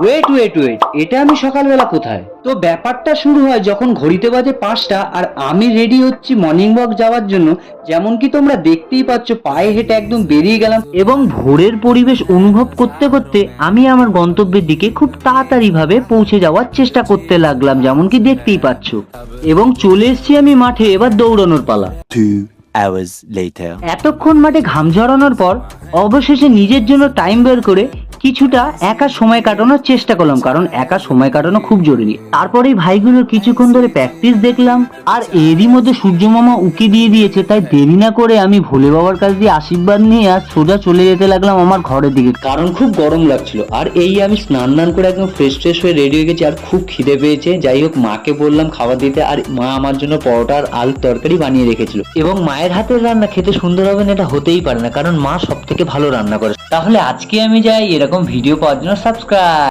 Wait wait wait, এটা আমি সকালবেলা কোথায়? তো ব্যাপারটা শুরু হয় যখন ঘড়িতে বাজে 5টা আর আমি রেডি হচ্ছি মর্নিং ওয়াক যাওয়ার জন্য। যেমন কি তোমরা দেখতেই পাচ্ছ, পায়ে হেঁটে একদম বেরিয়ে গেলাম এবং ভোরের পরিবেশ অনুভব করতে করতে আমি আমার গন্তব্যের দিকে খুব তাড়াতাড়ি ভাবে পৌঁছে যাওয়ার চেষ্টা করতে লাগলাম, যেমন কি দেখতেই পাচ্ছ। এবং চলে এসেছি আমি মাঠে, এবার দৌড়ানোর পালা। 2 hours later. এতক্ষণ মাঠে ঘাম ঝরানোর পর অবশেষে নিজের জন্য টাইম বের করে কিছুটা একা সময় কাটানোর চেষ্টা করলাম, কারণ একা সময় কাটানো খুব জরুরি। তারপরে ভাইগুলোর কিছুক্ষণ ধরে প্র্যাকটিস দেখলাম, আর এরই মধ্যে সূর্য মামা উকি দিয়ে দিয়েছে, তাই দেরি না করে আমি ভোলে বাবার কাছ দিয়ে আশীর্বাদ নিয়ে আর সোজা চলে যেতে লাগলাম আমার ঘরের দিকে, কারণ খুব গরম লাগছিল। আর এই আমি স্নান করে একদম ফ্রেশ হয়ে রেডি হয়ে গেছি, আর খুব খিদে পেয়েছে। যাই হোক, মাকে বললাম খাবার দিতে, আর মা আমার জন্য পরোটা আর আলুর তরকারি বানিয়ে রেখেছিল। এবং মায়ের হাতের রান্না খেতে সুন্দর হবে না এটা হতেই পারে না, কারণ মা সব থেকে ভালো রান্না করে। তাহলে আজকে আমি যাই, এরকম ভিডিও পাওয়ার জন্য সাবস্ক্রাইব।